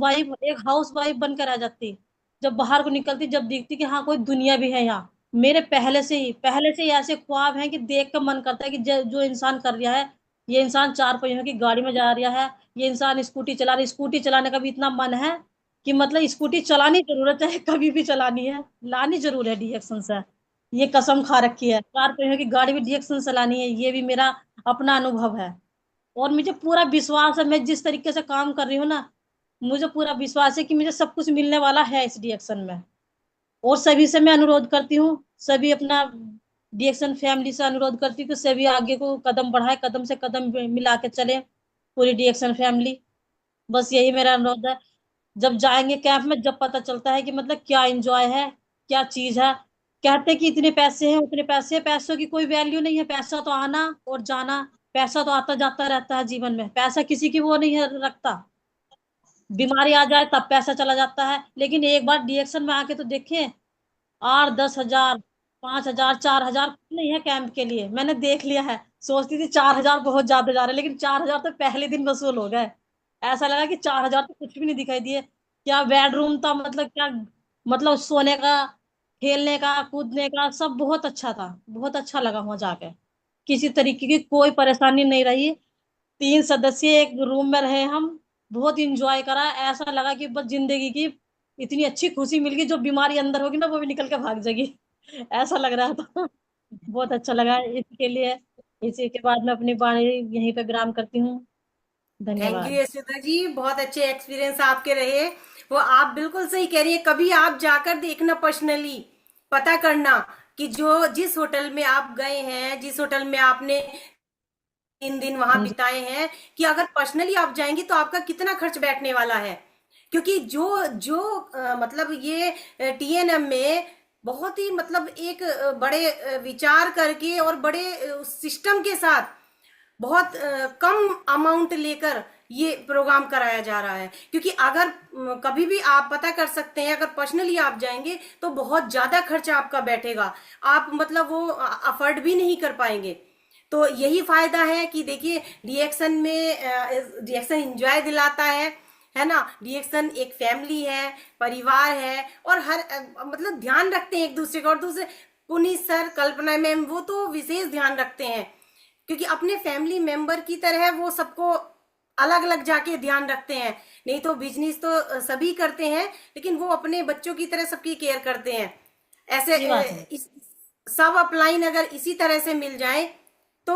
वाइफ बनकर रह जाती, जब बाहर को निकलती, जब दिखती कि हाँ कोई दुनिया भी है यहाँ। मेरे पहले से ही ऐसे ख्वाब हैं कि देख कर मन करता है कि जो इंसान कर रहा है, ये इंसान चार पहियों की गाड़ी में जा रहा है, ये इंसान स्कूटी चलाने का भी इतना मन है कि मतलब स्कूटी चलानी जरूर है, चाहे कभी भी चलानी है, लानी जरूर है डीएक्शन से। ये कसम खा रखी है, चार पहियों की गाड़ी भी डीएक्शन से लानी है, ये भी मेरा अपना अनुभव है। और मुझे पूरा विश्वास है, मैं जिस तरीके से काम कर रही हूँ ना, मुझे पूरा विश्वास है कि मुझे सब कुछ मिलने वाला है इस डीएक्शन में। और सभी से मैं अनुरोध करती हूँ, सभी अपना डीएक्शन फैमिली से अनुरोध करती हूँ कि सभी आगे को कदम बढ़ाए, कदम से कदम मिला के चले, पूरी डीएक्शन फैमिली। बस यही मेरा अनुरोध है। जब जाएंगे कैंप में, जब पता चलता है कि मतलब क्या एंजॉय है, क्या चीज है। कहते हैं कि इतने पैसे हैं, उतने पैसे हैं, पैसों की कोई वैल्यू नहीं है, पैसा तो आना और जाना, पैसा तो आता जाता रहता है जीवन में, पैसा किसी की वो नहीं है रखता। बीमारी आ जाए तब पैसा चला जाता है, लेकिन एक बार डीएक्शन में आके तो देखें, 8-10 हजार, 5 हजार, 4 हजार नहीं है कैंप के लिए, मैंने देख लिया है। सोचती थी 4 हजार बहुत ज्यादा जा रहे हैं, लेकिन 4 हजार तो पहले दिन वसूल हो गए। ऐसा लगा कि 4 हजार तो कुछ भी नहीं दिखाई दिए। क्या बेडरूम था, मतलब क्या, मतलब सोने का, खेलने का, कूदने का सब बहुत अच्छा था, बहुत अच्छा लगा वहां जाके। किसी तरीके की कोई परेशानी नहीं रही। 3 सदस्य एक रूम में रहे हम, बहुत इंजॉय करा, ऐसा लगा कि बस जिंदगी की इतनी अच्छी खुशी मिल गई, जो बीमारी अंदर होगी ना वो भी निकल के भाग जाएगी। ऐसा लग रहा था। बहुत अच्छा लगा इसके लिए। इसी के बाद मैं अपनी वाणी यहीं पे विराम करती हूँ।
थैंक यू
धन्यवाद।
यशोदा जी, बहुत अच्छे एक्सपीरियंस आपके रहे। वो आप बिल्कुल सही कह रही है, कभी आप जाकर देखना, पर्सनली पता करना कि जो जिस होटल में आप गए हैं, जिस होटल में आपने 3 दिन वहां
हाँ जी।
बिताए हैं, कि अगर पर्सनली आप जाएंगे तो आपका कितना खर्च बैठने वाला है। क्योंकि जो जो मतलब ये टीएनएम में बहुत ही मतलब एक बड़े विचार करके और बड़े सिस्टम के साथ बहुत कम अमाउंट लेकर ये प्रोग्राम कराया जा रहा है। क्योंकि अगर कभी भी आप पता कर सकते हैं, अगर पर्सनली आप जाएंगे तो बहुत ज्यादा खर्चा आपका बैठेगा, आप मतलब वो अफोर्ड भी नहीं कर पाएंगे। तो यही फायदा है कि देखिए, डीएक्शन में डीएक्शन एंजॉय दिलाता है ना। डीएक्शन एक फैमिली है, परिवार है, और हर मतलब ध्यान रखते हैं एक दूसरे का। और दूसरे पुनीत सर, कल्पना मैम, वो तो विशेष ध्यान रखते हैं, क्योंकि अपने फैमिली मेंबर की तरह वो सबको अलग अलग जाके ध्यान रखते हैं। नहीं तो बिजनेस तो सभी करते हैं, लेकिन वो अपने बच्चों की तरह सबकी केयर करते हैं। ऐसे
ये बात है।
सब अपलाइन अगर इसी तरह से मिल जाए तो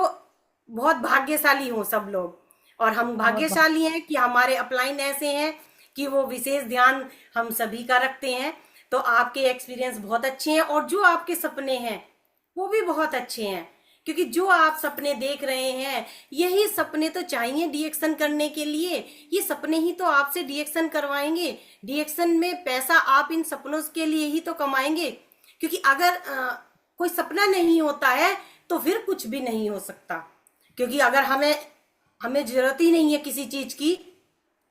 बहुत भाग्यशाली हो सब लोग। और हम
बहुत बहुत
भाग्यशाली हैं कि हमारे अपलाइन ऐसे हैं कि वो विशेष ध्यान हम सभी का रखते हैं। तो आपके एक्सपीरियंस बहुत अच्छे हैं, और जो आपके सपने हैं वो भी बहुत अच्छे हैं। क्योंकि जो आप सपने देख रहे हैं, यही सपने तो चाहिए डीएक्शन करने के लिए। ये सपने ही तो आपसे डीएक्शन करवाएंगे। डीएक्शन में पैसा आप इन सपनों के लिए ही तो कमाएंगे। क्योंकि अगर कोई सपना नहीं होता है तो फिर कुछ भी नहीं हो सकता। क्योंकि अगर हमें हमें जरूरत ही नहीं है किसी चीज की,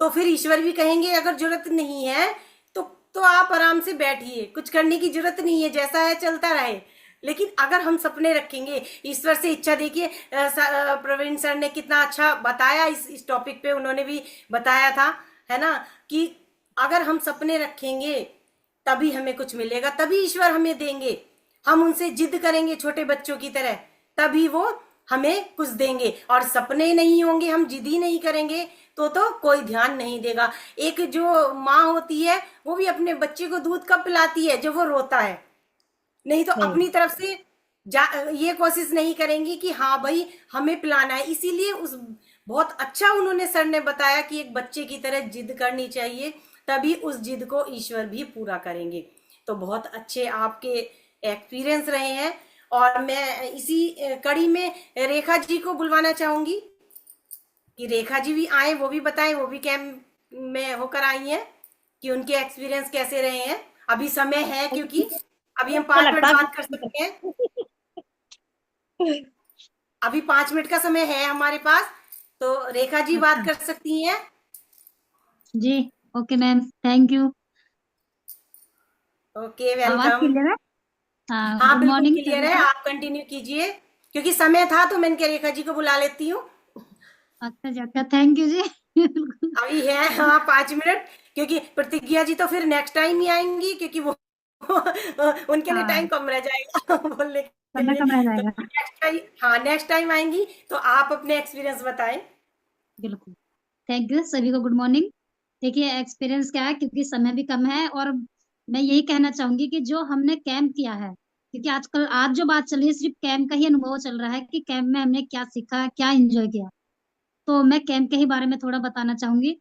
तो फिर ईश्वर भी कहेंगे अगर जरूरत नहीं है तो आप आराम से बैठिए, कुछ करने की जरूरत नहीं है, जैसा है चलता रहे। लेकिन अगर हम सपने रखेंगे, ईश्वर से इच्छा, देखिए प्रवीण सर ने कितना अच्छा बताया इस टॉपिक पे, उन्होंने भी बताया था, है ना, कि अगर हम सपने रखेंगे तभी हमें कुछ मिलेगा, तभी ईश्वर हमें देंगे। हम उनसे जिद करेंगे छोटे बच्चों की तरह, तभी वो हमें कुछ देंगे। और सपने नहीं होंगे, हम जिद ही नहीं करेंगे, तो कोई ध्यान नहीं देगा। एक जो माँ होती है वो भी अपने बच्चे को दूध कब पिलाती है, जब वो रोता है। नहीं तो
नहीं।
अपनी तरफ से ये कोशिश नहीं करेंगी कि हाँ भाई हमें पिलाना है। इसीलिए उस बहुत अच्छा उन्होंने सर ने बताया कि एक बच्चे की तरह जिद करनी चाहिए, तभी उस जिद को ईश्वर भी पूरा करेंगे। तो बहुत अच्छे आपके एक्सपीरियंस रहे हैं। और मैं इसी कड़ी में रेखा जी को बुलवाना चाहूंगी कि रेखा जी भी आए, वो भी बताएं, वो भी कैंप में होकर आई हैं, कि उनके एक्सपीरियंस कैसे रहे हैं। अभी समय है, क्योंकि अभी हम
अच्छा
5 मिनट
लगता है।
बात कर सकते हैं। अभी 5 मिनट का समय है हमारे पास, तो रेखा जी बात
अच्छा
कर सकती हैं।
जी। Okay ma'am, thank you.
Okay,
आवाज
वेलकम।
क्लियर है? हाँ
हाँ
गुड
बिल्कुल
मॉर्निंग
क्लियर
सभी
है,
को।
आप कंटिन्यू कीजिए, क्योंकि समय था तो मैंने कहा रेखा जी को बुला लेती हूँ।
अच्छा थैंक यू जी। बिल्कुल।
अभी है हाँ 5 मिनट, क्योंकि प्रतिज्ञा जी तो फिर नेक्स्ट टाइम ही आएंगी, क्योंकि वो उनके लिए टाइम
हाँ
कम रह जाएगा बोलने के
समय
लिए।
कम रह
तो
जाएगा।
नेक्स्ट टाइम, हाँ नेक्स्ट टाइम आएंगी तो आप अपने एक्सपीरियंस बताएं।
बिल्कुल। थैंक यू सभी को गुड मॉर्निंग। देखिए एक्सपीरियंस क्या है, क्योंकि समय भी कम है, और मैं यही कहना चाहूंगी कि जो हमने कैंप किया है, क्योंकि आजकल आज जो बात चल रही है सिर्फ कैंप का ही अनुभव चल रहा है कि कैंप में हमने क्या सीखा, क्या एंजॉय किया। तो मैं कैंप के ही बारे में थोड़ा बताना चाहूंगी।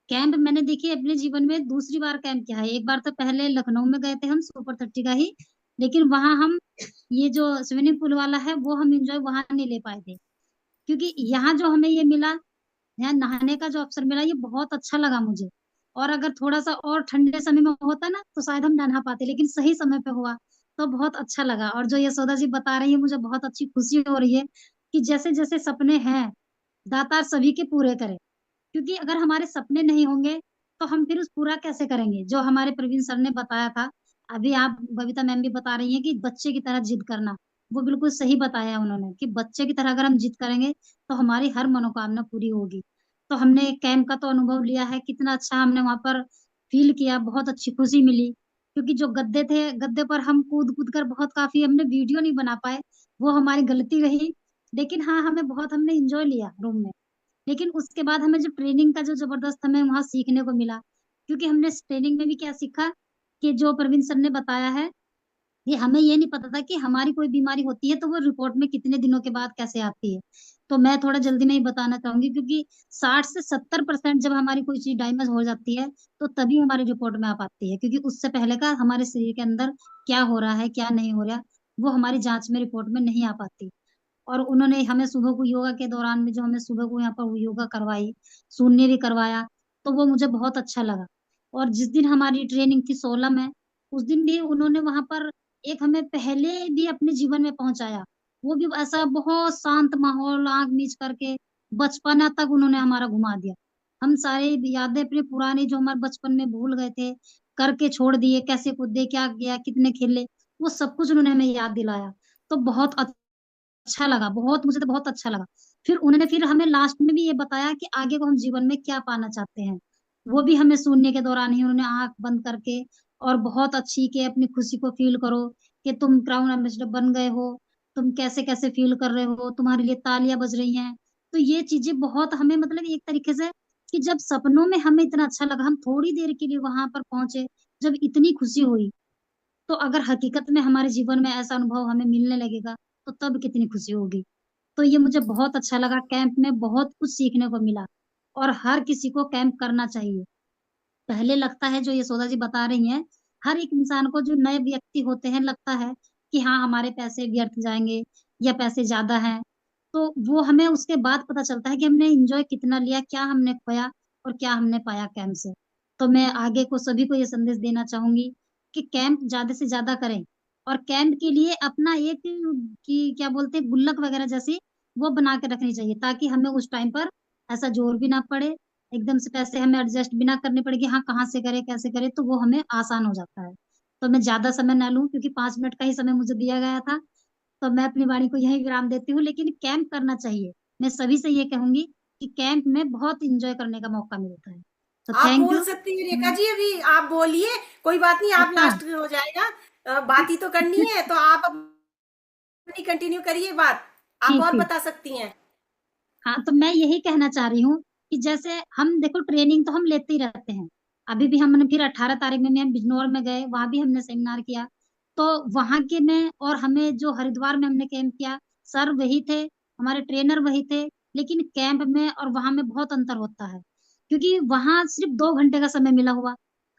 कैंप मैंने देखिए अपने जीवन में दूसरी बार कैंप किया है। एक बार तो पहले लखनऊ में गए थे हम सुपर 30 का ही, लेकिन वहां हम ये जो स्विमिंग पूल वाला है वो हम एंजॉय वहां नहीं ले पाए थे, क्योंकि यहाँ जो हमें ये मिला, यहाँ नहाने का जो अवसर मिला, ये बहुत अच्छा लगा मुझे। और अगर थोड़ा सा और ठंडे समय में होता ना तो शायद हम ना नहा पाते, लेकिन सही समय पे हुआ तो बहुत अच्छा लगा। और जो यशोदा जी बता रही है, मुझे बहुत अच्छी खुशी हो रही है कि जैसे जैसे सपने हैं दातार सभी के पूरे करे, क्योंकि अगर हमारे सपने नहीं होंगे तो हम फिर उस पूरा कैसे करेंगे। जो हमारे प्रवीण सर ने बताया था, अभी आप बबीता मैम भी बता रही हैं कि बच्चे की तरह जिद करना, वो बिल्कुल सही बताया उन्होंने कि बच्चे की तरह अगर हम जिद करेंगे तो हमारी हर मनोकामना पूरी होगी। तो हमने कैंप का तो अनुभव लिया है, कितना अच्छा हमने वहां पर फील किया, बहुत अच्छी खुशी मिली। क्योंकि जो गद्दे थे, गद्दे पर हम कूद कूद कर बहुत काफी हमने वीडियो नहीं बना पाए, वो हमारी गलती रही। लेकिन हाँ, हमने इंजॉय लिया रूम में। लेकिन उसके बाद हमें जो ट्रेनिंग का जो जबरदस्त हमें वहां सीखने को मिला, क्योंकि हमने इस ट्रेनिंग में भी क्या सीखा कि जो प्रवीण सर ने बताया है, ये हमें ये नहीं पता था कि हमारी कोई बीमारी होती है तो वो रिपोर्ट में कितने दिनों के बाद कैसे आती है। तो मैं थोड़ा जल्दी में ही बताना चाहूंगी, क्योंकि 60 से 70% जब हमारी कोई चीज डायग्नोज हो जाती है तो तभी हमारी रिपोर्ट में आ पाती है, क्योंकि उससे पहले का हमारे शरीर के अंदर क्या हो रहा है क्या नहीं हो रहा, वो हमारी जांच में रिपोर्ट में नहीं आ पाती। और उन्होंने हमें सुबह को योगा के दौरान में जो हमें सुबह को यहाँ पर योगा करवाई, शून्य भी करवाया, तो वो मुझे बहुत अच्छा लगा। और जिस दिन हमारी ट्रेनिंग थी 16 में, उस दिन भी उन्होंने वहां पर एक हमें पहले भी अपने जीवन में पहुंचाया। वो भी ऐसा बहुत शांत माहौल, आंख मीच करके बचपना तक उन्होंने हमारा घुमा दिया। हम सारे यादें अपने पुराने जो हमारे बचपन में भूल गए थे, करके छोड़ दिए, कैसे कूदे, क्या किया, कितने खेले, वो सब कुछ उन्होंने हमें याद दिलाया। तो बहुत अच्छा लगा, बहुत, मुझे तो बहुत अच्छा लगा। फिर हमें लास्ट में भी ये बताया कि आगे को हम जीवन में क्या पाना चाहते हैं। वो भी हमें सुनने के दौरान ही उन्होंने आंख बंद करके और बहुत अच्छी के अपनी खुशी को फील करो कि तुम क्राउन एम्बेसडर बन गए हो, तुम कैसे कैसे फील कर रहे हो, तुम्हारे लिए तालियां बज रही हैं। तो ये चीजें बहुत हमें मतलब एक तरीके से कि जब सपनों में हमें इतना अच्छा लगा, हम थोड़ी देर के लिए वहां पर पहुंचे, जब इतनी खुशी हुई, तो अगर हकीकत में हमारे जीवन में ऐसा अनुभव हमें मिलने लगेगा तो तब कितनी खुशी होगी। तो ये मुझे बहुत अच्छा लगा, कैंप में बहुत कुछ सीखने को मिला। और हर किसी को कैंप करना चाहिए। पहले लगता है, जो यशोदा जी बता रही हैं, हर एक इंसान को, जो नए व्यक्ति होते हैं, लगता है कि हाँ हमारे पैसे व्यर्थ जाएंगे या पैसे ज्यादा हैं। तो वो हमें उसके बाद पता चलता है कि हमने एंजॉय कितना लिया, क्या हमने खोया और क्या हमने पाया कैंप से। तो मैं आगे को सभी को ये संदेश देना चाहूंगी कि कैंप ज्यादा से ज्यादा करें। और कैंप के लिए अपना एक कि क्या बोलते हैं, गुल्लक वगैरह जैसी वो बना के रखनी चाहिए, ताकि हमें उस टाइम पर ऐसा जोर भी ना पड़े, एकदम से पैसे हमें एडजस्ट भी ना करने पड़ेगी, हाँ कहाँ से करे कैसे करे, तो वो हमें आसान हो जाता है। तो मैं ज्यादा समय ना लूं, क्योंकि 5 मिनट का ही समय मुझे दिया गया था। तो मैं अपनी वाणी को यही विराम देती हूँ, लेकिन कैंप करना चाहिए। मैं सभी से ये कहूंगी कि कैंप में बहुत इंजॉय करने का मौका मिलता है। तो
आप
थैंक
बोल
यू।
सकती हैं रेखा जी, अभी आप बोलिए, कोई बात नहीं, आप
अच्छा।
लास्ट हो जाएगा। बात ही तो करनी है, तो आप अपनी कंटिन्यू करिए बात, आप
ठीक
और
ठीक।
बता सकती हैं।
हाँ, तो मैं यही कहना चाह रही हूँ कि जैसे हम देखो ट्रेनिंग तो हम लेते ही रहते हैं। अभी भी हमने फिर 18 तारीख में हम बिजनौर में गए, वहां भी हमने सेमिनार किया। तो वहां के में और हमें जो हरिद्वार में हमने कैंप किया, सर वही थे, हमारे ट्रेनर वही थे, लेकिन कैंप में और वहां में बहुत अंतर होता है। क्योंकि वहां सिर्फ 2 घंटे का समय मिला हुआ।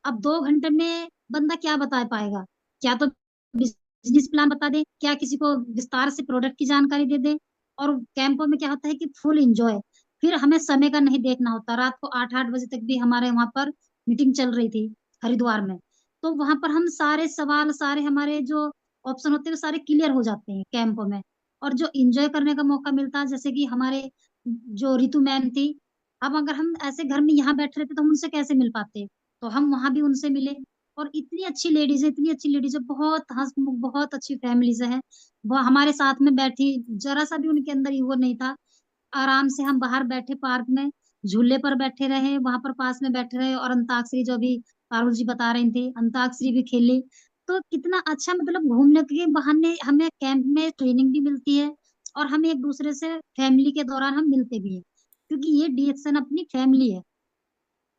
अब 2 घंटे में बंदा क्या बता पाएगा, क्या तो बिजनेस प्लान बता दे, क्या किसी को विस्तार से प्रोडक्ट की जानकारी दे दे। और कैंपों में क्या होता है कि फुल एंजॉय, फिर हमें समय का नहीं देखना होता। रात को 8-8 बजे तक भी हमारे वहां पर मीटिंग चल रही थी हरिद्वार में। तो वहां पर हम सारे सवाल, सारे हमारे जो ऑप्शन होते हैं वो सारे क्लियर हो जाते हैं कैंपों में। और जो एंजॉय करने का मौका मिलता है, जैसे कि हमारे जो रितु मैम थी, अब अगर हम ऐसे घर में यहाँ बैठे रहते तो हम उनसे कैसे मिल पाते, तो हम वहां भी उनसे मिले। और इतनी अच्छी लेडीज है, इतनी अच्छी लेडीज है, बहुत हंसमुख, बहुत अच्छी फैमिलीज है। वो हमारे साथ में बैठी, जरा सा भी उनके अंदर वो नहीं था। आराम से हम बाहर बैठे पार्क में, झूले पर बैठे रहे, वहां पर पास में बैठे रहे, और अंताक्षरी जो भी पारुल जी बता रही थी, अंताक्षरी भी खेली। तो कितना अच्छा, मतलब घूमने के बहाने हमें कैंप में ट्रेनिंग भी मिलती है, और हम एक दूसरे से फैमिली के दौरान हम मिलते भी हैं, क्योंकि ये डीएक्सन अपनी फैमिली है।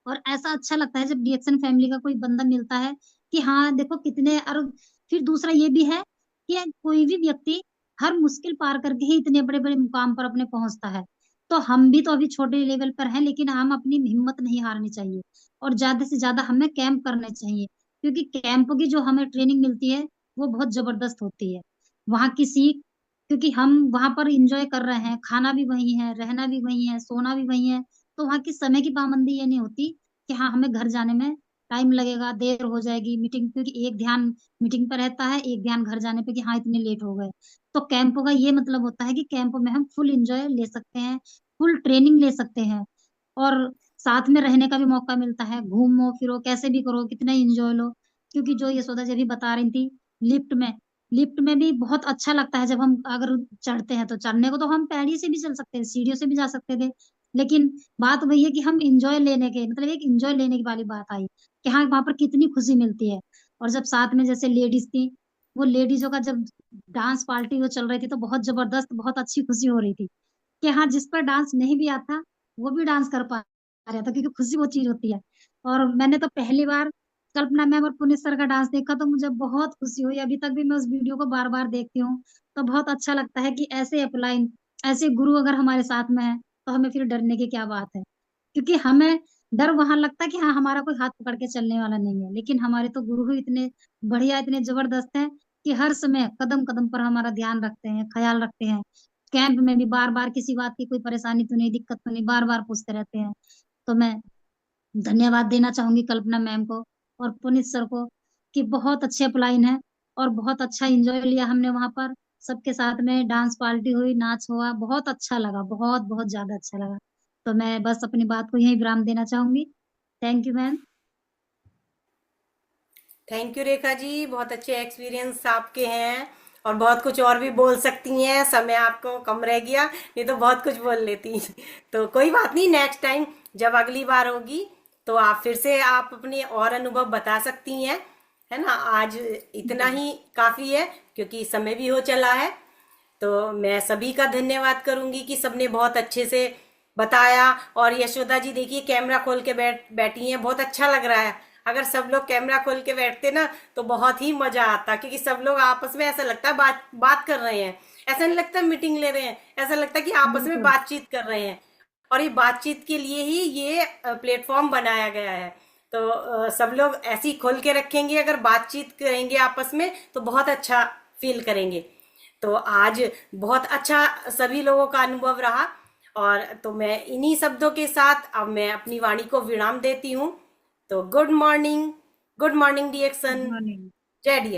और ऐसा अच्छा लगता है जब डीएक्सन फैमिली का कोई बंदा मिलता है कि हाँ देखो कितने। और फिर दूसरा ये भी है कि कोई भी व्यक्ति हर मुश्किल पार करके ही इतने बड़े बड़े मुकाम पर अपने पहुंचता है। तो हम भी तो अभी छोटे लेवल पर हैं, लेकिन हम अपनी हिम्मत नहीं हारनी चाहिए, और ज्यादा से ज्यादा हमें कैंप करने चाहिए, क्योंकि कैंप की जो हमें ट्रेनिंग मिलती है वो बहुत जबरदस्त होती है। वहाँ की सीख, क्योंकि हम वहां पर इंजॉय कर रहे हैं, खाना भी वही है, रहना भी वही है, सोना भी वही है। तो वहाँ की समय की पाबंदी ये नहीं होती कि हाँ हमें घर जाने में टाइम लगेगा, देर हो जाएगी मीटिंग, क्योंकि एक ध्यान मीटिंग पर रहता है, एक ध्यान घर जाने पे कि हाँ इतने लेट हो गए। तो कैंप का ये मतलब होता है कि कैंप में हम फुल एंजॉय ले सकते हैं, फुल ट्रेनिंग ले सकते हैं, और साथ में रहने का भी मौका मिलता है। घूमो फिरो कैसे भी करो, कितना एंजॉय लो। क्योंकि जो यशोदा जी भी बता रही थी, लिफ्ट में लिफ्ट में भी बहुत अच्छा लगता है जब हम अगर चढ़ते हैं। तो चढ़ने को तो हम पैड़ी से भी चल सकते हैं, सीढ़ियों से भी जा सकते थे, लेकिन बात वही है कि हम इंजॉय लेने के, मतलब एक इंजॉय लेने की वाली बात आई कि हाँ वहां पर कितनी खुशी मिलती है। और जब साथ में जैसे लेडीज थी, वो लेडीजों का जब डांस पार्टी वो चल रही थी, तो बहुत जबरदस्त, बहुत अच्छी खुशी हो रही थी कि हाँ जिस पर डांस नहीं भी आता वो भी डांस कर पा रहा था, क्योंकि खुशी वो चीज होती है। और मैंने तो पहली बार कल्पना मैम और पुनीत सर का डांस देखा, तो मुझे बहुत खुशी हुई। अभी तक भी मैं उस वीडियो को बार बार देखती हूँ। तो बहुत अच्छा लगता है कि ऐसे अपलाइन, ऐसे गुरु अगर हमारे साथ में है, तो हमें फिर डरने की क्या बात है। क्योंकि हमें डर वहां लगता है कि हाँ हमारा कोई हाथ पकड़ के चलने वाला नहीं है, लेकिन हमारे तो गुरु ही इतने बढ़िया, इतने जबरदस्त हैं कि हर समय कदम कदम पर हमारा ध्यान रखते हैं, ख्याल रखते हैं। कैंप में भी बार बार किसी बात की कोई परेशानी तो नहीं, दिक्कत तो नहीं, बार बार पूछते रहते हैं। तो मैं धन्यवाद देना चाहूंगी कल्पना मैम को और पुनीत सर को, कि बहुत अच्छे अपलाइन है, और बहुत अच्छा एंजॉय लिया हमने वहां पर। सबके साथ में डांस पार्टी हुई, नाच हुआ, बहुत अच्छा लगा, बहुत बहुत ज्यादा अच्छा लगा। तो मैं बस अपनी बात को यहीं विराम देना चाहूंगी। Thank you ma'am.
Thank you Rekha ji, बहुत अच्छे एक्सपीरियंस आपके हैं, और बहुत कुछ और भी बोल सकती हैं, समय आपको कम रह गया, नहीं तो बहुत कुछ बोल लेती। तो कोई बात नहीं, नेक्स्ट टाइम जब अगली बार होगी तो आप फिर से आप अपने और अनुभव बता सकती हैं, है ना। आज इतना ही काफी है, क्योंकि समय भी हो चला है। तो मैं सभी का धन्यवाद करूंगी कि सबने बहुत अच्छे से बताया। और यशोदा जी देखिए कैमरा खोल के बैठी हैं, बहुत अच्छा लग रहा है। अगर सब लोग कैमरा खोल के बैठते ना तो बहुत ही मजा आता, क्योंकि सब लोग आपस में ऐसा लगता है बात बात कर रहे हैं, ऐसा नहीं लगता मीटिंग ले रहे हैं, ऐसा लगता है कि आपस में
बिल्कुल।
बातचीत कर रहे हैं। और ये बातचीत के लिए ही ये प्लेटफॉर्म बनाया गया है। तो सब लोग ऐसे ही खोल के रखेंगे, अगर बातचीत करेंगे आपस में तो बहुत अच्छा फील करेंगे। तो आज बहुत अच्छा सभी लोगों का अनुभव रहा। और तो मैं इन्हीं शब्दों के साथ अब मैं अपनी वाणी को विराम देती हूँ। तो गुड मॉर्निंग, गुड मॉर्निंग डीएक्सन,
गुड मॉर्निंग।
जय डी